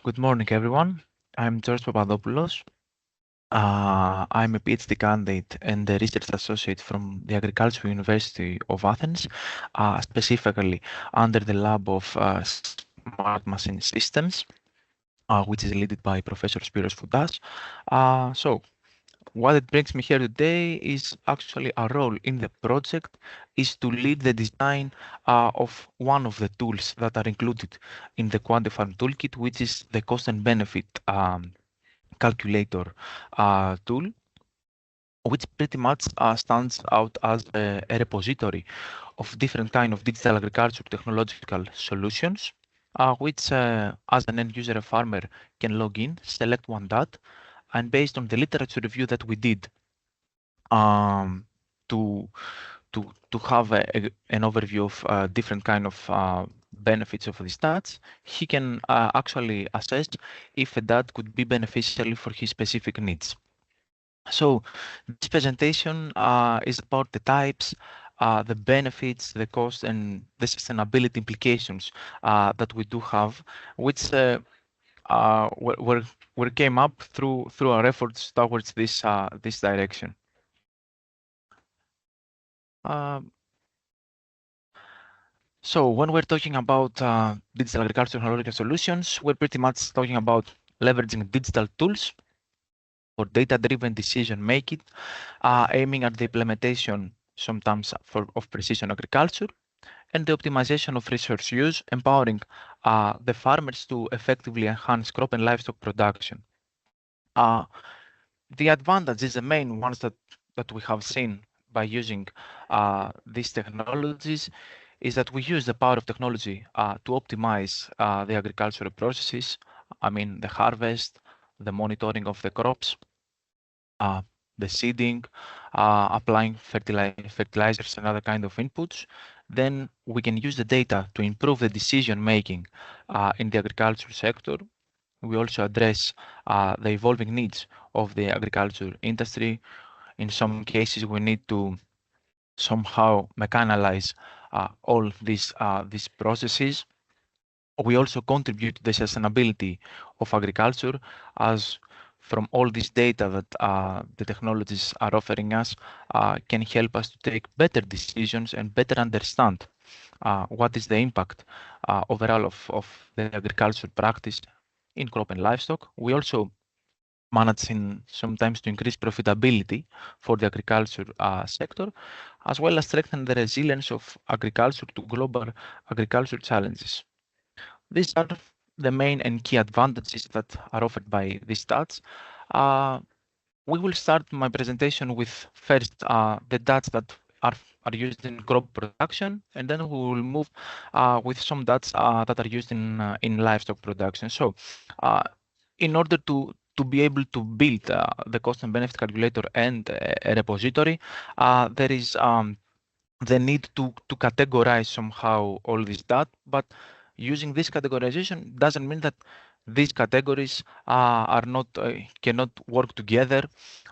Good morning, everyone. I'm George Papadopoulos. I'm a PhD candidate and a research associate from the Agricultural University of Athens, specifically under the lab of Smart Machine Systems, which is led by Professor Spiros Foudas. So, what it brings me here today is actually a role in the project is to lead the design of one of the tools that are included in the QuantiFarm toolkit, which is the cost and benefit calculator tool, which pretty much stands out as a repository of different kind of digital agriculture technological solutions, which as an end user, a farmer can log in, select one DAT, and based on the literature review that we did um, to to have an overview of different kind of benefits of the stats, he can actually assess if a DAT could be beneficial for his specific needs. So this presentation is about the types, the benefits, the cost, and the sustainability implications that we do have, which were came up through our efforts towards this direction. So when we're talking about digital agriculture technological solutions, we're pretty much talking about leveraging digital tools for data-driven decision-making, aiming at the implementation sometimes of precision agriculture and the optimization of resource use, empowering the farmers to effectively enhance crop and livestock production. The advantages, the main ones that we have seen by using these technologies is that we use the power of technology to optimize the agricultural processes. I mean, the harvest, the monitoring of the crops, the seeding, applying fertilizers and other kind of inputs. Then we can use the data to improve the decision making in the agriculture sector. We also address the evolving needs of the agriculture industry. In some cases, we need to somehow mechanize all these processes. We also contribute to the sustainability of agriculture, as from all this data that the technologies are offering us can help us to take better decisions and better understand what is the impact overall of the agriculture practice in crop and livestock. We also managing sometimes to increase profitability for the agriculture sector, as well as strengthen the resilience of agriculture to global agriculture challenges. These are the main and key advantages that are offered by these stats. We will start my presentation with first the DATs that are used in crop production, and then we will move with some DATs that are used in livestock production. So, in order to be able to build the cost and benefit calculator and a repository, there is the need to categorize somehow all this data, but using this categorization doesn't mean that these categories are not cannot work together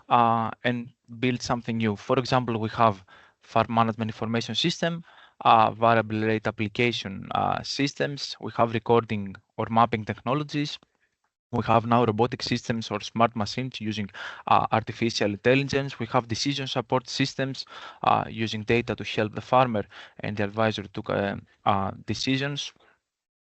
and build something new. For example, we have farm management information system, variable rate application systems, we have recording or mapping technologies. We have now robotic systems or smart machines using artificial intelligence. We have decision support systems using data to help the farmer and the advisor to decisions.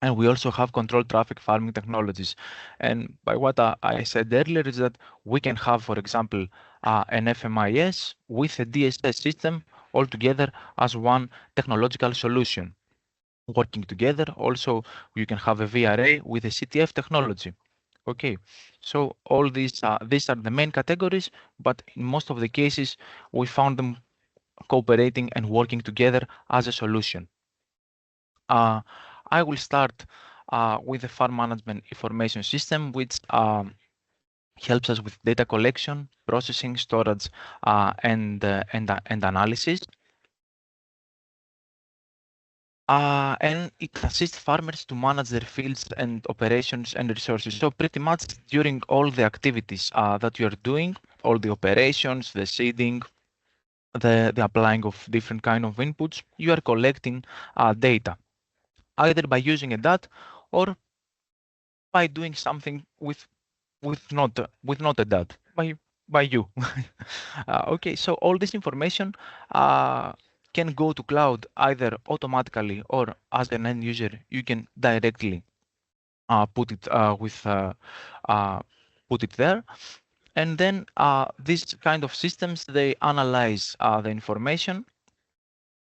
And we also have controlled traffic farming technologies. And by what I said earlier is that we can have, for example, an FMIS with a DSS system all together as one technological solution. Working together, also you can have a VRA with a CTF technology. Okay, so all these are the main categories, but in most of the cases, we found them cooperating and working together as a solution. I will start with the farm management information system, which helps us with data collection, processing, storage, and analysis. And it assists farmers to manage their fields and operations and resources. So pretty much during all the activities that you're doing, all the operations, the seeding, the applying of different kind of inputs, you are collecting data, either by using a DAT or by doing something with not a DAT, by you. Okay, so all this information can go to cloud either automatically or as an end user, you can directly put it put it there. And then these kind of systems, they analyze the information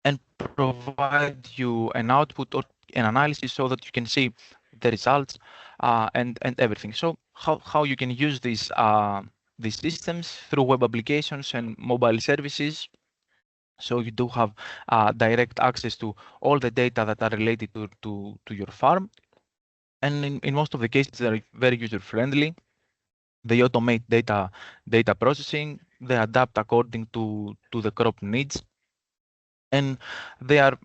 and provide you an output or an analysis so that you can see the results and everything. So how you can use these systems through web applications and mobile services. So you do have direct access to all the data that are related to your farm. And in most of the cases, they're very user friendly. They automate data processing. They adapt according to the crop needs, and they are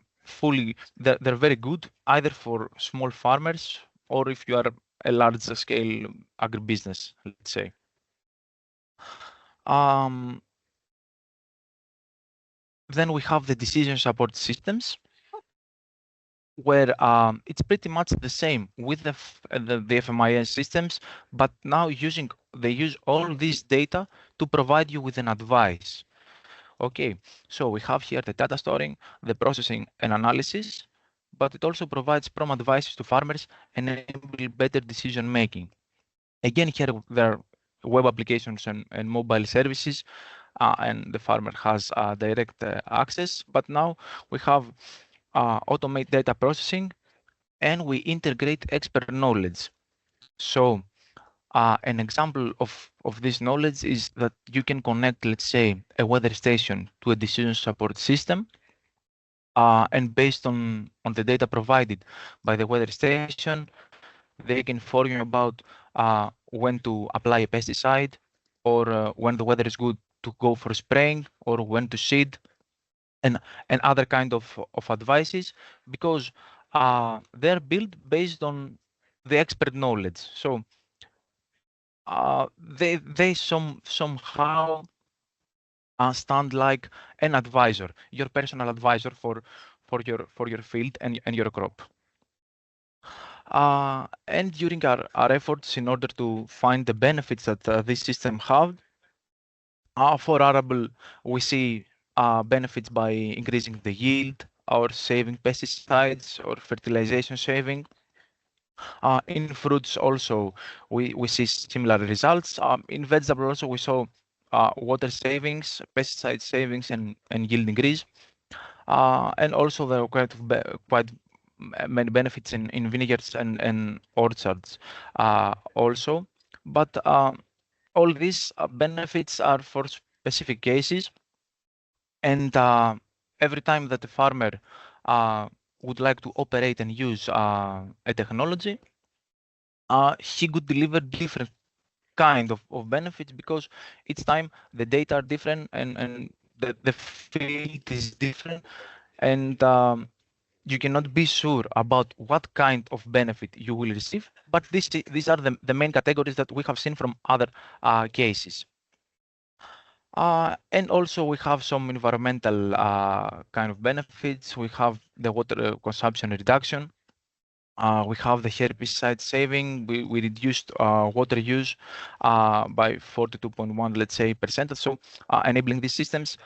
they're very good either for small farmers or if you are a large scale agribusiness, let's say. Then we have the decision support systems, where it's pretty much the same with the FMIS systems, but now they use all this data to provide you with an advice. Okay, so we have here the data storing, the processing and analysis, but it also provides prompt advices to farmers and enable better decision making. Again, here there are web applications and mobile services, and the farmer has direct access. But now we have automate data processing, and we integrate expert knowledge. So an example of this knowledge is that you can connect, let's say, a weather station to a decision support system, and based on the data provided by the weather station, they can inform you about when to apply a pesticide, or when the weather is good to go for spraying, or when to seed, and other kind of advices, because they're built based on the expert knowledge. So they somehow stand like an advisor, your personal advisor for your field and your crop. And during our efforts in order to find the benefits that this system have, for arable, we see benefits by increasing the yield or saving pesticides or fertilization saving. In fruits also, we see similar results. In vegetable also, we saw water savings, pesticide savings, and yield increase. And also there are quite many benefits in vineyards and orchards also. But all these benefits are for specific cases, and every time that the farmer would like to operate and use a technology, he could deliver different kind of benefits, because each time the data are different, and the field is different, and you cannot be sure about what kind of benefit you will receive. But these are the main categories that we have seen from other cases. And also we have some environmental kind of benefits. We have the water consumption reduction. We have the herbicide saving. We reduced water use by 42.1, let's say, percent. So enabling these systems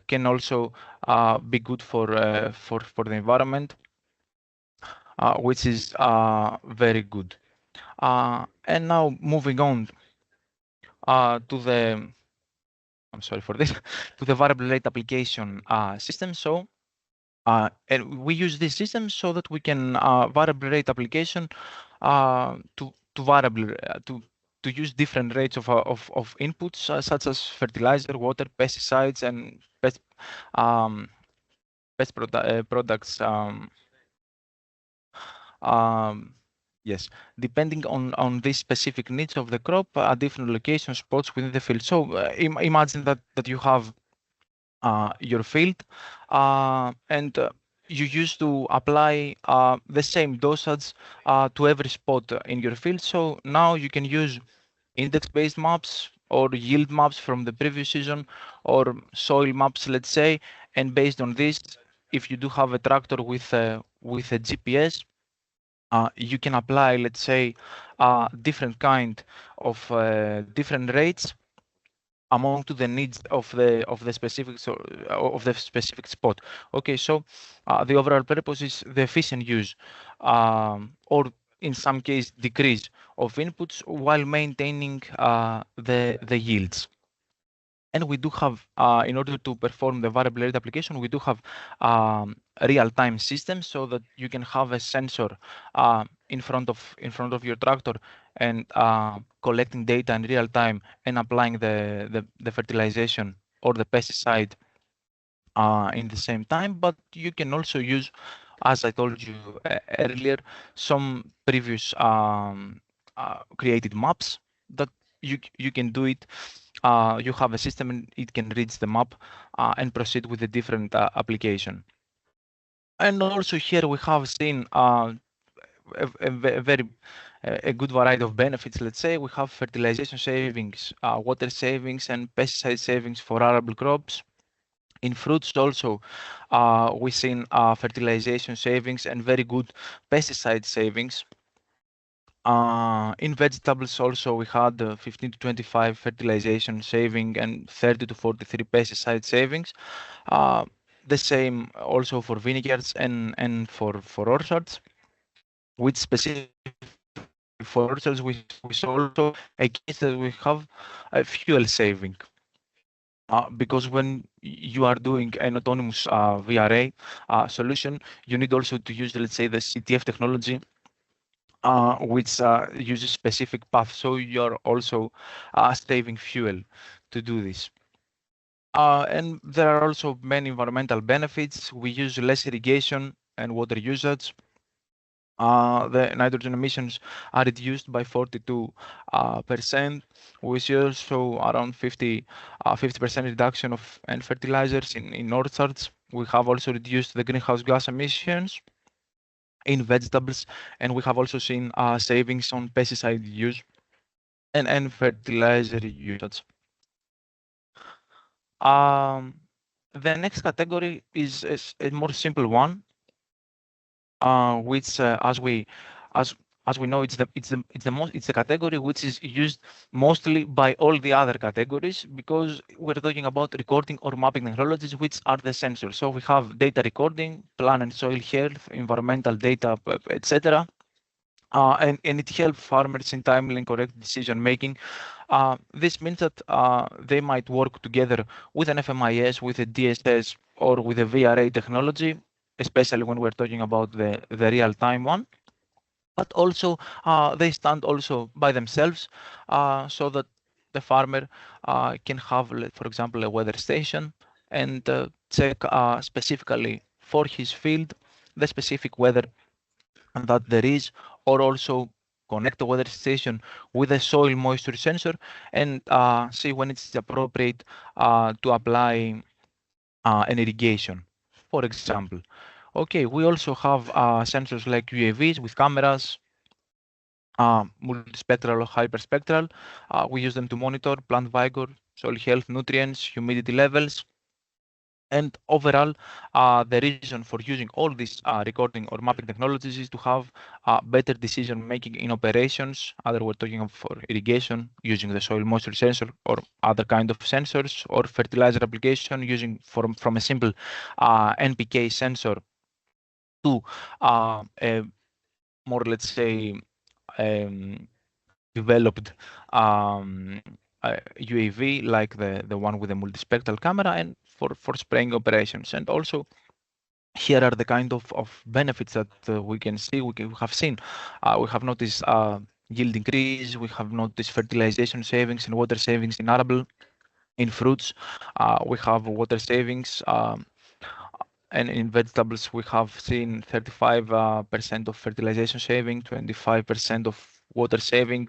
can also be good for the environment, which is very good. And now moving on to the, I'm sorry for this, to the variable rate application system. So and we use this system so that we can variable rate application to variable to use different rates of inputs, such as fertilizer, water, pesticides, and pest products. Yes, depending on the specific needs of the crop at different location spots within the field. So imagine that you have your field, and you used to apply the same dosage to every spot in your field. So now you can use index-based maps or yield maps from the previous season, or soil maps, let's say, and based on this, if you do have a tractor with a GPS, you can apply, let's say, different kind of different rates among to the needs of the specific of the specific spot. Okay, so the overall purpose is the efficient use, or in some case decrease of inputs while maintaining the yields. And we do have, in order to perform the variable rate application, we do have real-time systems so that you can have a sensor in front of your tractor and collecting data in real time and applying the fertilization or the pesticide in the same time. But you can also use, as I told you earlier, some previous created maps that you can do it. You have a system and it can reach the map and proceed with a different application. And also here we have seen a good variety of benefits. Let's say we have fertilization savings, water savings, and pesticide savings for arable crops. In fruits also, we've seen fertilization savings and very good pesticide savings. In vegetables also, we had 15 to 25 fertilization saving and 30 to 43 pesticide savings. The same also for vineyards and for orchards. With specific for orchards, we saw also a case that we have a fuel saving. Because when you are doing an autonomous VRA solution, you need also to use, let's say, the CTF technology, which uses specific paths. So you're also saving fuel to do this. And there are also many environmental benefits. We use less irrigation and water usage. The nitrogen emissions are reduced by 42%. We see also around 50% reduction of fertilizers in orchards. We have also reduced the greenhouse gas emissions in vegetables, and we have also seen savings on pesticide use and fertilizer usage. The next category is a more simple one, which as we know, it's the category which is used mostly by all the other categories, because we're talking about recording or mapping technologies, which are the sensors. So we have data recording, plant and soil health, environmental data, etc. And it helps farmers in timely and correct decision making. This means that they might work together with an FMIS, with a DSS, or with a VRA technology, especially when we're talking about the real-time one. But also they stand also by themselves, so that the farmer can have, for example, a weather station and check specifically for his field the specific weather that there is, or also connect the weather station with a soil moisture sensor and see when it's appropriate to apply an irrigation, for example. Okay, we also have sensors like UAVs with cameras, multispectral or hyperspectral. We use them to monitor plant vigor, soil health, nutrients, humidity levels. And overall, the reason for using all these recording or mapping technologies is to have better decision making in operations. Either we're talking of for irrigation using the soil moisture sensor or other kind of sensors, or fertilizer application using from a simple NPK sensor to a more, let's say, developed UAV like the one with the multispectral camera, and for spraying operations. And also here are the kind of benefits that we can see. We have seen. We have noticed yield increase. We have noticed fertilization savings and water savings in arable. In fruits, we have water savings. And in vegetables, we have seen 35% of fertilization saving, 25% of water saving.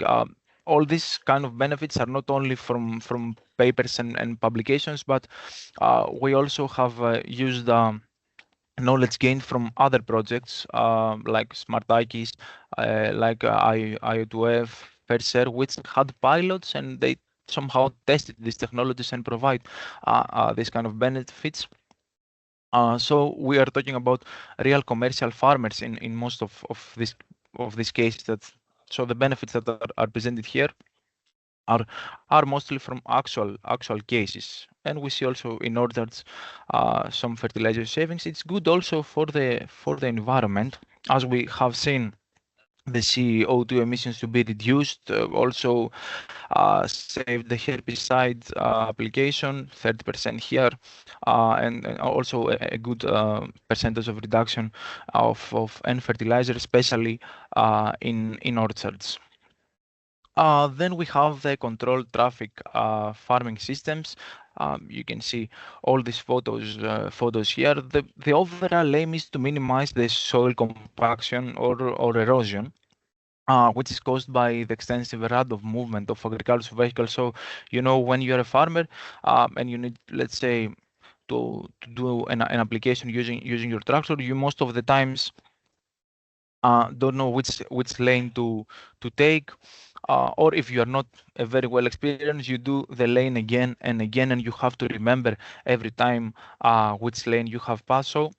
All these kind of benefits are not only from papers and publications, but we also have used knowledge gained from other projects like Smart IKEs, like IO2F, FairShare, which had pilots and they somehow tested these technologies and provide these kind of benefits. So we are talking about real commercial farmers in most of these of these cases so the benefits that are presented here are mostly from actual cases, and we see also in orchards some fertilizer savings. It's good also for the environment, as we have seen the CO2 emissions to be reduced, also save the herbicide application 30% here, and also a good percentage of reduction of N fertilizer, especially in orchards. Then we have the controlled traffic farming systems. You can see all these photos here. The overall aim is to minimize the soil compaction or erosion, which is caused by the extensive rate of movement of agricultural vehicles. So, when you're a farmer and you need, let's say, to do an application using your tractor, you most of the times don't know which lane to take, or if you are not a very well experienced, you do the lane again and again, and you have to remember every time which lane you have passed. So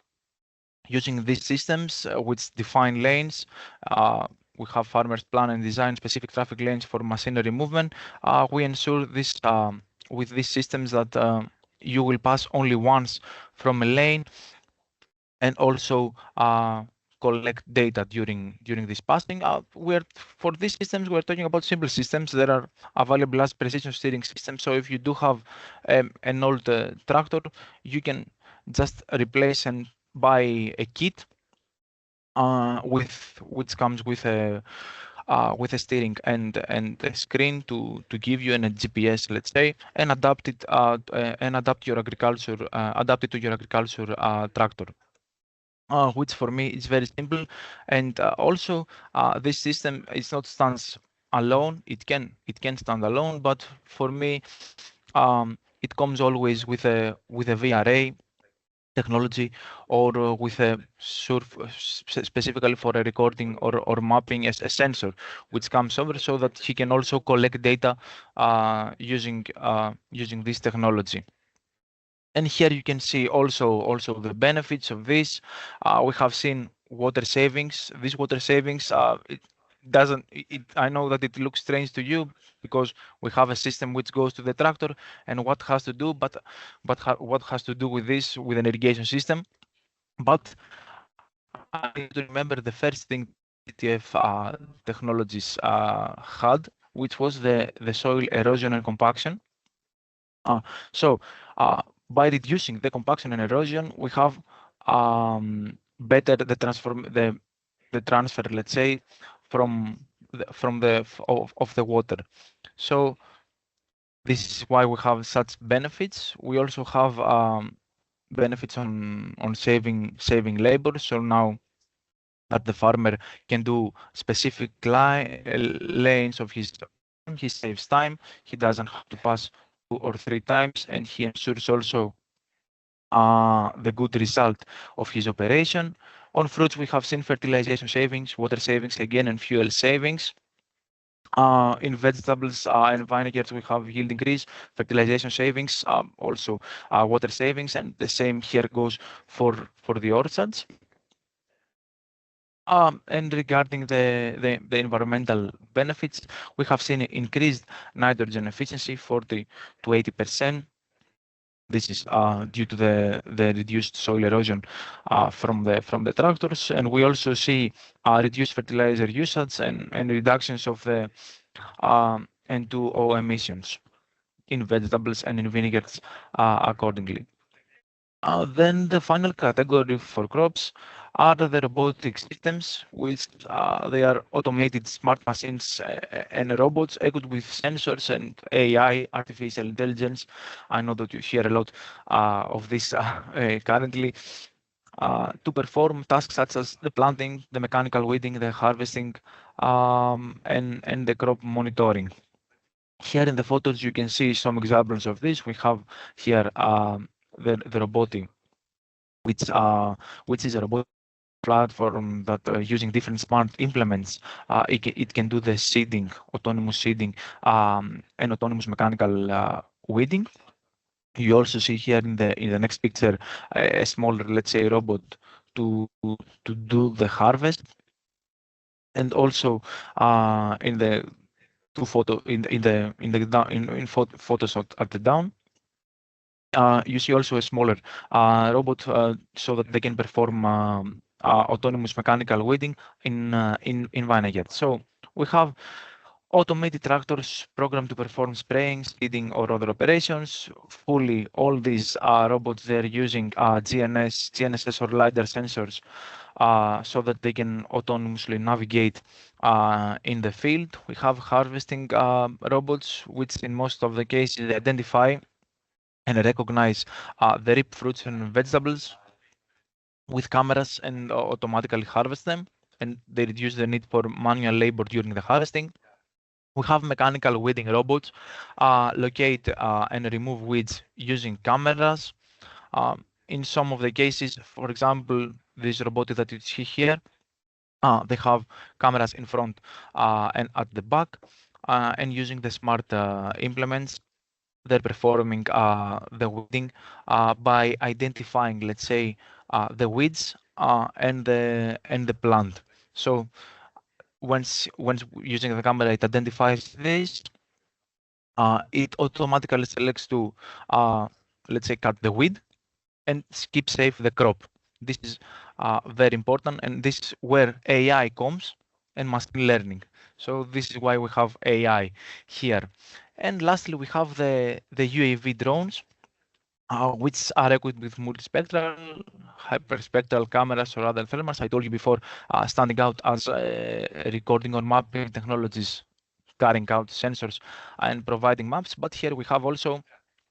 using these systems which define lanes, we have farmers plan and design specific traffic lanes for machinery movement. We ensure this with these systems that you will pass only once from a lane, and also collect data during this passing. For these systems, we're talking about simple systems that are available as precision steering systems. So if you do have an old tractor, you can just replace and buy a kit which comes with a steering and a screen to give you a GPS, let's say, and adapt it and adapt your agriculture adapt it to your agriculture tractor. Which for me is very simple, and also this system is not stands alone. It can stand alone, but for me it comes always with a VRA technology, or with a specifically for a recording or mapping as a sensor which comes over, so that he can also collect data using this technology. And here you can see also the benefits of this. We have seen water savings. This water savings, it doesn't. I know that it looks strange to you because we have a system which goes to the tractor and what has to do, but what has to do with this with an irrigation system. But I need to remember the first thing DTF technologies had, which was the soil erosion and compaction. So by reducing the compaction and erosion, we have better the transfer, let's say, from the water. So this is why we have such benefits. We also have benefits on saving labor. So now that the farmer can do specific lanes of his own, he saves time. He doesn't have to pass 2 or 3 times, and he ensures also the good result of his operation. On fruits, we have seen fertilization savings, water savings again, and fuel savings. In vegetables and vineyards, we have yield increase, fertilization savings, also water savings, and the same here goes for the orchards. And regarding the environmental benefits, we have seen increased nitrogen efficiency 40 to 80%. This is due to the reduced soil erosion from the tractors, and we also see reduced fertilizer usage and reductions of the N2O emissions in vegetables and in vineyards accordingly. Then the final category for crops are the robotic systems, which they are automated smart machines and robots equipped with sensors and AI, artificial intelligence. I know that you hear a lot of this currently, to perform tasks such as the planting, the mechanical weeding, the harvesting, and the crop monitoring. Here in the photos, you can see some examples of this. We have here the robotic, which is a robotic platform that using different smart implements, it can do the seeding, autonomous seeding, and autonomous mechanical weeding. You also see here in the next picture a smaller, let's say, robot to do the harvest. and also in the photos at the down. You see also a smaller robot so that they can perform autonomous mechanical weeding in vineyard. So we have automated tractors programmed to perform spraying, seeding, or other operations. Fully, all these robots, they're using GNSS or LiDAR sensors so that they can autonomously navigate in the field. We have harvesting robots, which in most of the cases identify and recognize the ripe fruits and vegetables with cameras and automatically harvest them. And they reduce the need for manual labor during the harvesting. We have mechanical weeding robots locate and remove weeds using cameras. In some of the cases, for example, this robot that you see here, they have cameras in front and at the back, and using the smart implements, they're performing the weeding by identifying, let's say, the weeds and the plant. So once using the camera, it identifies this. It automatically selects to, let's say, cut the weed and keep safe the crop. This is very important, and this is where AI comes and machine learning. So this is why we have AI here. And lastly, we have the UAV drones, which are equipped with multispectral, hyperspectral cameras or other thermals. I told you before, standing out as recording or mapping technologies, carrying out sensors and providing maps. But here we have also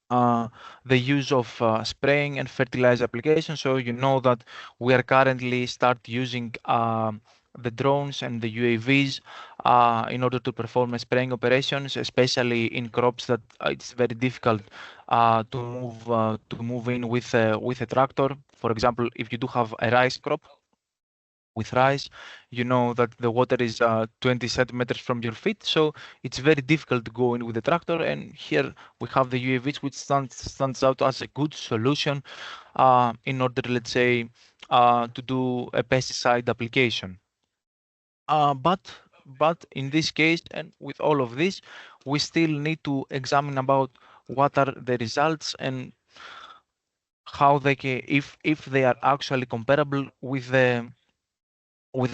the use of spraying and fertilizer application. So you know that we are currently start using the drones and the UAVs in order to perform spraying operations, especially in crops that it's very difficult to move in with a tractor. For example, if you do have a rice crop, with rice, you know that the water is 20 centimeters from your feet, so it's very difficult to go in with the tractor. And here we have the UAVs, which stands out as a good solution in order, let's say, to do a pesticide application. But in this case, and with all of this, we still need to examine about what are the results and how they can, if they are actually comparable with the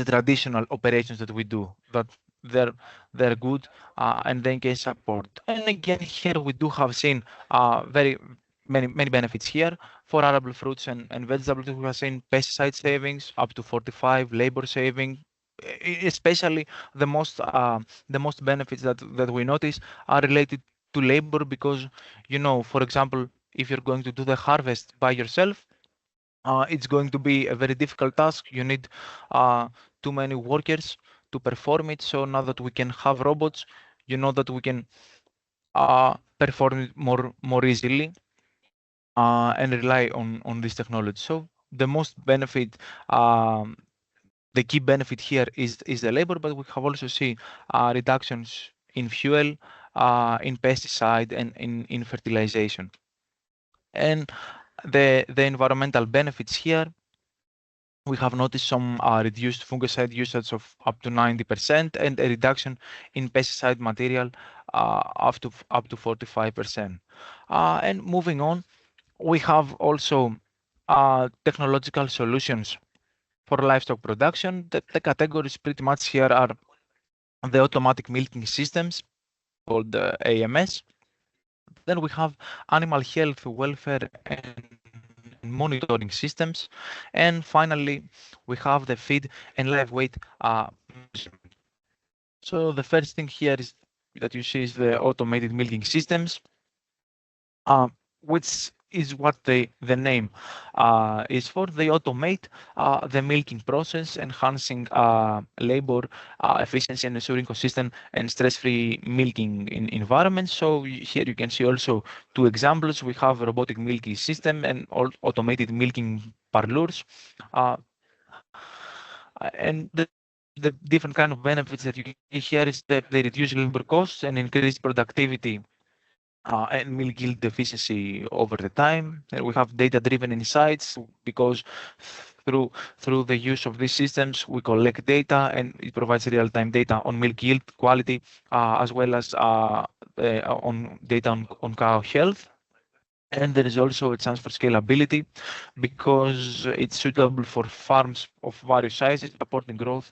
traditional operations that we do, that they're good and they can support. And again, here we do have seen very many benefits here for arable fruits and vegetables. We have seen pesticide savings up to 45, labor saving. Especially the most benefits that we notice are related to labor, because for example, if you're going to do the harvest by yourself, it's going to be a very difficult task. You need too many workers to perform it. So now that we can have robots, that we can perform it more easily and rely on this technology. So the most benefit, the key benefit here is the labor, but we have also seen reductions in fuel, in pesticide, and in fertilization. And the environmental benefits here, we have noticed some reduced fungicide usage of up to 90% and a reduction in pesticide material up to 45%. And moving on, we have also technological solutions for livestock production. The categories pretty much here are the automatic milking systems called AMS. Then we have animal health, welfare, and monitoring systems. And finally, we have the feed and live weight measurement. So the first thing here is that you see is the automated milking systems, which is what the name is for. They automate the milking process, enhancing labor efficiency and ensuring consistent and stress-free milking in environments. So here you can see also two examples. We have a robotic milking system and automated milking parlors. And the different kind of benefits that you can see here is that they reduce labor costs and increase productivity and milk yield efficiency over the time. And we have data-driven insights because Through the use of these systems, we collect data, and it provides real-time data on milk yield quality, as well as on data on cow health. And there is also a chance for scalability because it's suitable for farms of various sizes, supporting growth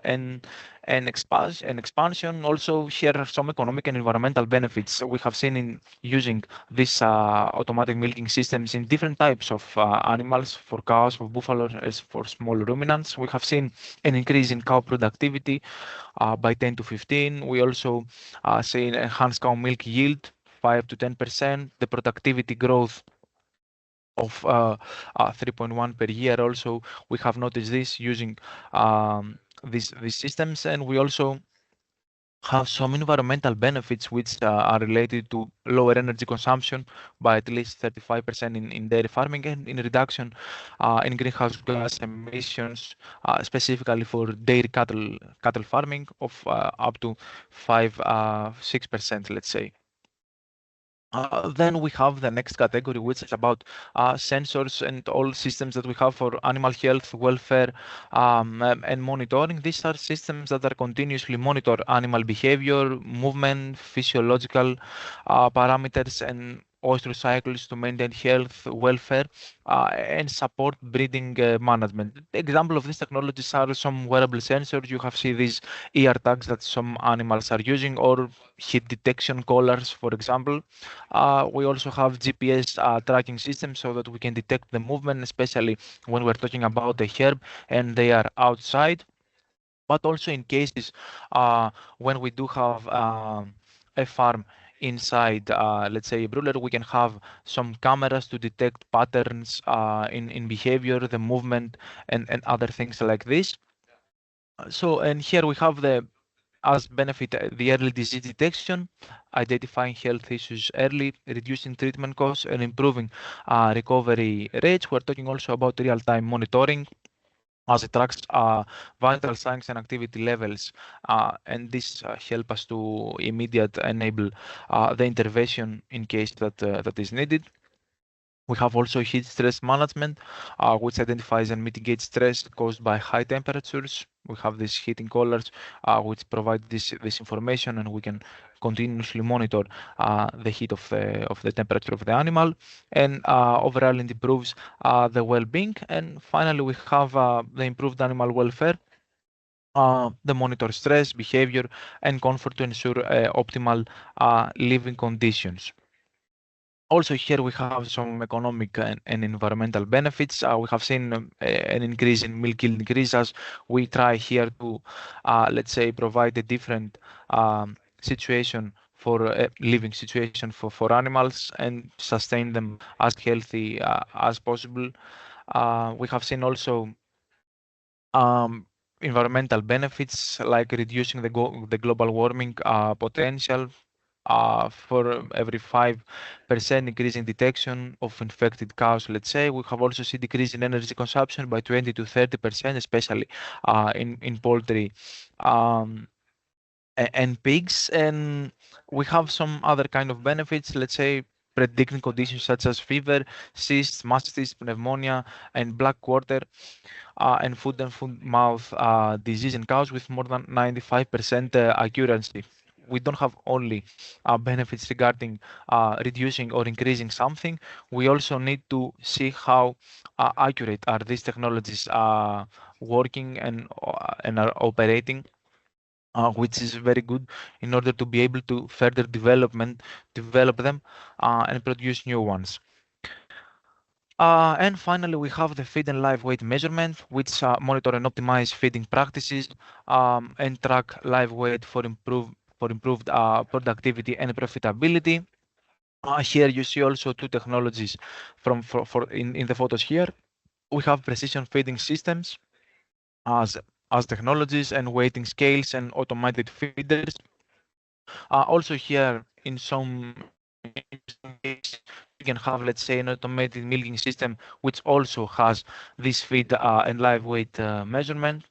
and expansion. Also, here are some economic and environmental benefits we have seen in using these automatic milking systems in different types of animals, for cows, for buffaloes, as for small ruminants. We have seen an increase in cow productivity by 10 to 15. We also see enhanced cow milk yield 5 to 10%, the productivity growth of 3.1 per year. Also, we have noticed this using these systems, and we also have some environmental benefits which are related to lower energy consumption by at least 35% in dairy farming, and in reduction in greenhouse gas emissions, specifically for dairy cattle farming of up to 6%, let's say. Then we have the next category, which is about sensors and all systems that we have for animal health, welfare, and monitoring. These are systems that are continuously monitor animal behavior, movement, physiological parameters, and oyster cycles to maintain health, welfare, and support breeding management. Example of these technologies are some wearable sensors. You have seen these ear tags that some animals are using, or heat detection collars, for example. We also have GPS tracking systems so that we can detect the movement, especially when we're talking about the herb and they are outside. But also in cases when we do have a farm inside, let's say a broiler, we can have some cameras to detect patterns in behavior, the movement, and other things like this. And here we have the as benefit the early disease detection, identifying health issues early, reducing treatment costs, and improving recovery rates. We're talking also about real-time monitoring as it tracks vital signs and activity levels, and this help us to immediate enable the intervention in case that is needed. We have also heat stress management, which identifies and mitigates stress caused by high temperatures. We have these heating collars, which provide this information, and we can continuously monitor the heat of the temperature of the animal, and overall it improves the well-being. And finally, we have the improved animal welfare. The monitor stress, behavior, and comfort to ensure optimal living conditions. Also, here we have some economic and environmental benefits. We have seen an increase in milk yield increase as we try here to, let's say, provide a different situation for a living situation for animals and sustain them as healthy as possible. We have seen also environmental benefits like reducing the global warming potential for every 5% increase in detection of infected cows, let's say. We have also seen decrease in energy consumption by 20 to 30%, especially in poultry and pigs. And we have some other kind of benefits, let's say, predicting conditions such as fever, cysts, mastitis, pneumonia, and black quarter, and foot and mouth disease in cows with more than 95% accuracy. We don't have only benefits regarding reducing or increasing something. We also need to see how accurate are these technologies working and are operating, which is very good in order to be able to further develop them and produce new ones. And finally, we have the feed and live weight measurement, which monitor and optimize feeding practices and track live weight for improved productivity and profitability. Here you see also two technologies in the photos here. We have precision feeding systems as technologies, and weighting scales and automated feeders. Also here in some cases, you can have, let's say, an automated milking system which also has this feed and live weight measurement,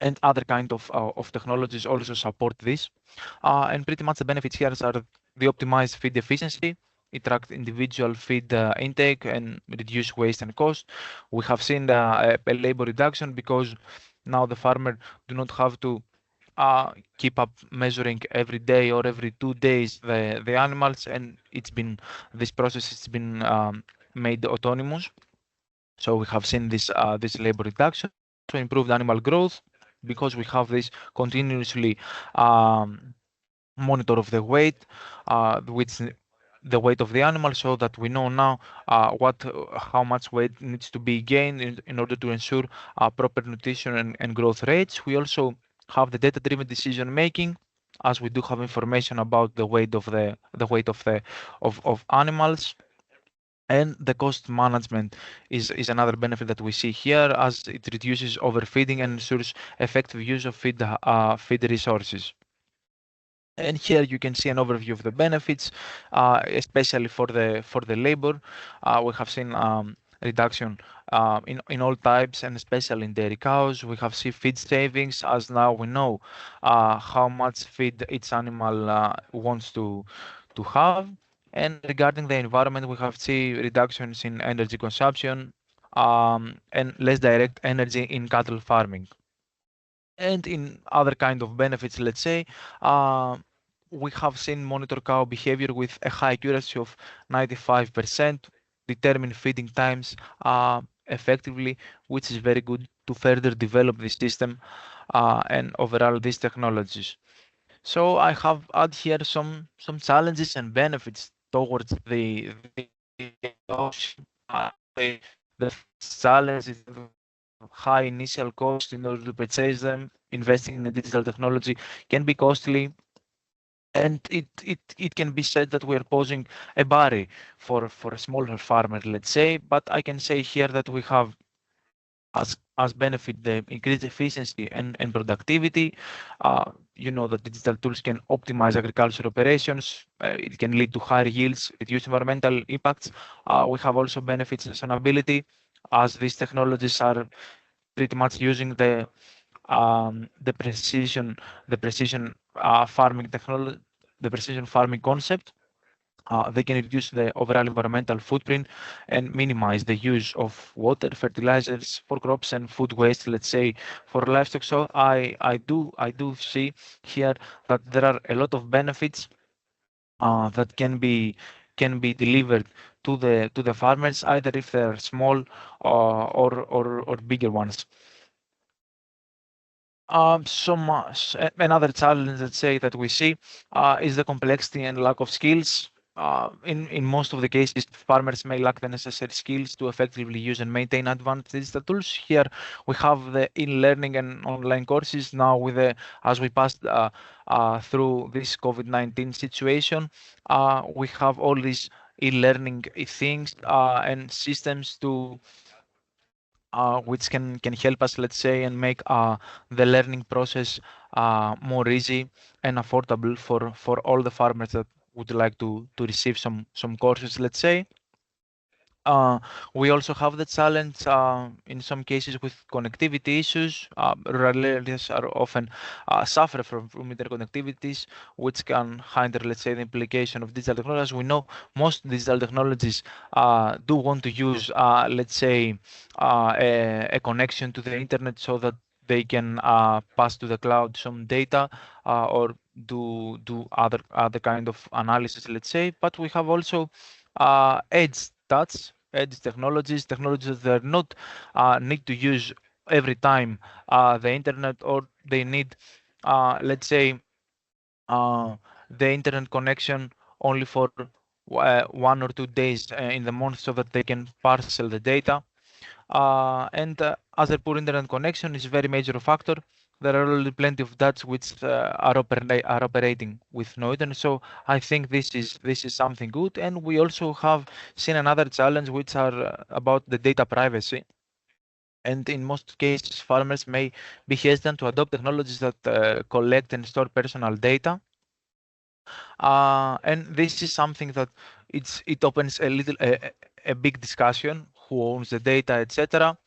and other kind of technologies also support this. And pretty much the benefits here are the optimized feed efficiency, it tracks individual feed intake and reduce waste and cost. We have seen a labor reduction because now the farmer do not have to keep up measuring every day or every 2 days the animals, and this process has been made autonomous. So we have seen this labor reduction, also improved animal growth because we have this continuously um, monitor of the weight, which the weight of the animal, so that we know now how much weight needs to be gained in order to ensure proper nutrition and growth rates. We also have the data-driven decision making, as we do have information about the weight of the weight of animals. And the cost management is another benefit that we see here, as it reduces overfeeding and ensures effective use of feed resources. And here you can see an overview of the benefits, especially for the labor. We have seen reduction in all types, and especially in dairy cows. We have seen feed savings, as now we know how much feed each animal wants to have. And regarding the environment, we have seen reductions in energy consumption and less direct energy in cattle farming. And in other kind of benefits, let's say, uh, we have seen monitor cow behavior with a high accuracy of 95%, determine feeding times effectively, which is very good to further develop the system and overall these technologies. So I have add here some challenges and benefits towards the option. The challenge is high initial cost in order to purchase them. Investing in the digital technology can be costly, and it can be said that we are posing a barrier for a smaller farmer, let's say. But I can say here that we have as benefit the increased efficiency and productivity. You know that digital tools can optimize agriculture operations. It can lead to higher yields, reduce environmental impacts. We have also benefits in sustainability, as these technologies are pretty much using the precision farming technology, the precision farming concept. They can reduce the overall environmental footprint and minimize the use of water, fertilizers for crops, and food waste, let's say, for livestock. So I do see here that there are a lot of benefits that can be delivered to the farmers, either if they're small or bigger ones. Another challenge, let's say, that we see is the complexity and lack of skills. In most of the cases, farmers may lack the necessary skills to effectively use and maintain advanced digital tools. Here we have the e-learning and online courses now as we passed through this COVID-19 situation. We have all these e-learning things and systems which can help us, let's say, and make the learning process more easy and affordable for all the farmers that would like to receive some courses, let's say. We also have the challenge in some cases with connectivity issues. Rural areas are often suffer from interconnectivities, which can hinder, let's say, the implication of digital technologies. We know most digital technologies do want to use, let's say, a connection to the internet so that they can pass to the cloud some data or do other kind of analysis, let's say. But we have also edge technologies that not need to use every time the internet, or they need, let's say, uh, the internet connection only for 1 or 2 days in the month, so that they can parcel the data. And as a poor internet connection is a very major factor. There are already plenty of DATs which are operating with no internet. So I think this is something good. And we also have seen another challenge, which are about the data privacy. And in most cases, farmers may be hesitant to adopt technologies that collect and store personal data. And this is something that it opens a big discussion: who owns the data, etc.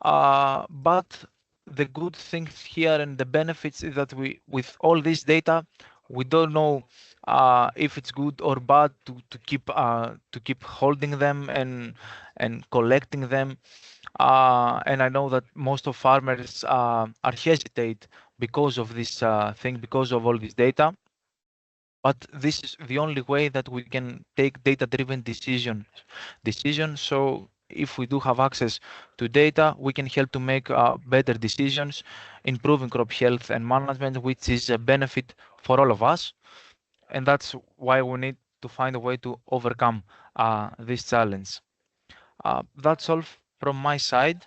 But the good thing here and the benefits is that with all this data, We don't know if it's good or bad to keep holding them and collecting them. And I know that most of farmers are hesitate because of this thing, because of all this data. But this is the only way that we can take data-driven decisions. So if we do have access to data, we can help to make better decisions, improving crop health and management, which is a benefit for all of us. And that's why we need to find a way to overcome this challenge. That's all from my side.